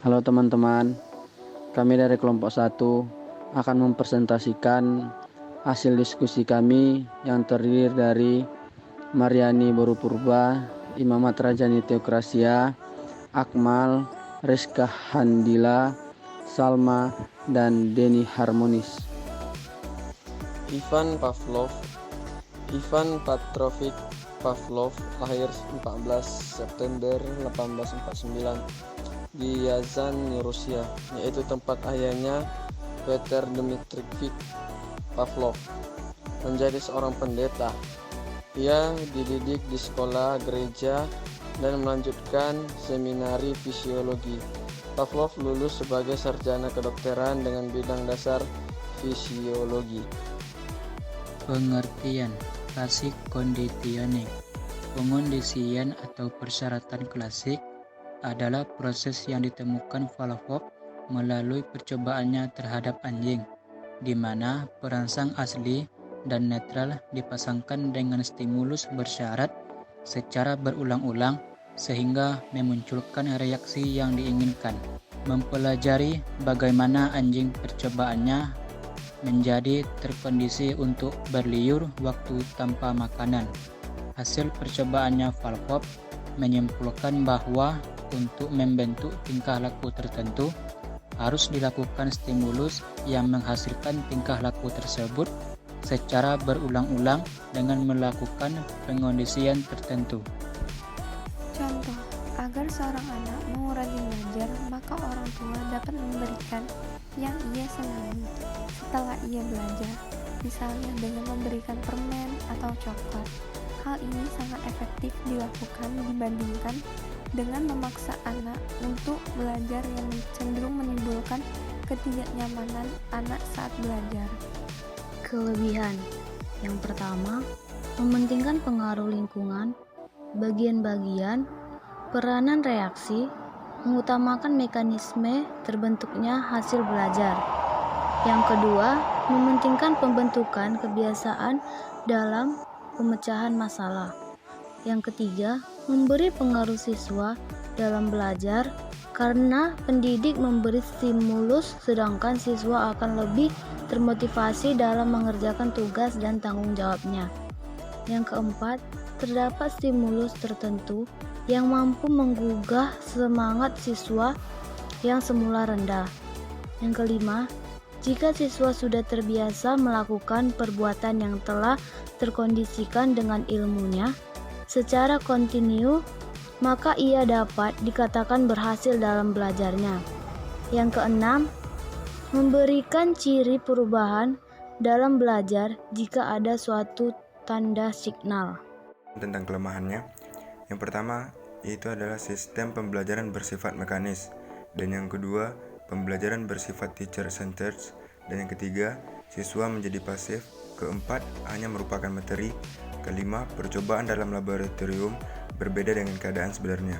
Halo teman-teman, kami dari kelompok 1 akan mempresentasikan hasil diskusi kami yang terdiri dari Mariani Boru Purba, Imamat Rajani Teokrasia, Akmal, Rizka Handila, Salma, dan Denny Harmonis. Ivan Petrovich Pavlov lahir 14 September 1849 di Yazan, Rusia, yaitu tempat ayahnya Peter Dmitrievich Pavlov menjadi seorang pendeta. Ia dididik di sekolah gereja dan melanjutkan seminari fisiologi. Pavlov lulus sebagai sarjana kedokteran dengan bidang dasar fisiologi. Pengertian klasik konditioning. Pengondisian atau persyaratan klasik adalah proses yang ditemukan Pavlov melalui percobaannya terhadap anjing, di mana perangsang asli dan netral dipasangkan dengan stimulus bersyarat secara berulang-ulang sehingga memunculkan reaksi yang diinginkan. Mempelajari bagaimana anjing percobaannya menjadi terkondisi untuk berliur waktu tanpa makanan. Hasil percobaannya Pavlov menyimpulkan bahwa untuk membentuk tingkah laku tertentu harus dilakukan stimulus yang menghasilkan tingkah laku tersebut secara berulang-ulang dengan melakukan pengondisian tertentu. Contoh, agar seorang anak mau rajin belajar, maka orang tua dapat memberikan yang ia senangi setelah ia belajar, misalnya dengan memberikan permen atau coklat. Hal ini sangat efektif dilakukan dibandingkan dengan memaksa anak untuk belajar yang cenderung menimbulkan ketidaknyamanan anak saat belajar. Kelebihan yang pertama, mementingkan pengaruh lingkungan, bagian-bagian, peranan reaksi, mengutamakan mekanisme terbentuknya hasil belajar. Yang kedua, mementingkan pembentukan kebiasaan dalam pemecahan masalah. Yang ketiga, memberi pengaruh siswa dalam belajar karena pendidik memberi stimulus sedangkan siswa akan lebih termotivasi dalam mengerjakan tugas dan tanggung jawabnya. Yang keempat, terdapat stimulus tertentu yang mampu menggugah semangat siswa yang semula rendah. Yang kelima, jika siswa sudah terbiasa melakukan perbuatan yang telah terkondisikan dengan ilmunya secara kontinu, maka ia dapat dikatakan berhasil dalam belajarnya. Yang keenam, memberikan ciri perubahan dalam belajar jika ada suatu tanda signal. Tentang kelemahannya, yang pertama yaitu adalah sistem pembelajaran bersifat mekanis, dan yang kedua pembelajaran bersifat teacher-centered, dan yang ketiga siswa menjadi pasif, keempat hanya merupakan materi, kelima percobaan dalam laboratorium berbeda dengan keadaan sebenarnya,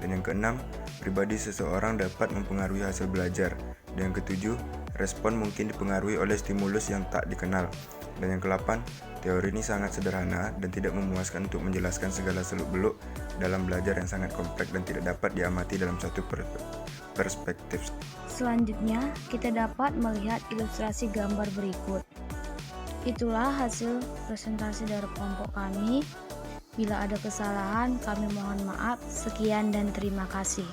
dan yang keenam pribadi seseorang dapat mempengaruhi hasil belajar, dan yang ketujuh respon mungkin dipengaruhi oleh stimulus yang tak dikenal, dan yang ke-8 teori ini sangat sederhana dan tidak memuaskan untuk menjelaskan segala seluk-beluk dalam belajar yang sangat kompleks dan tidak dapat diamati dalam satu perspektif. Selanjutnya, kita dapat melihat ilustrasi gambar berikut. Itulah hasil presentasi dari kelompok kami. Bila ada kesalahan, kami mohon maaf. Sekian dan terima kasih.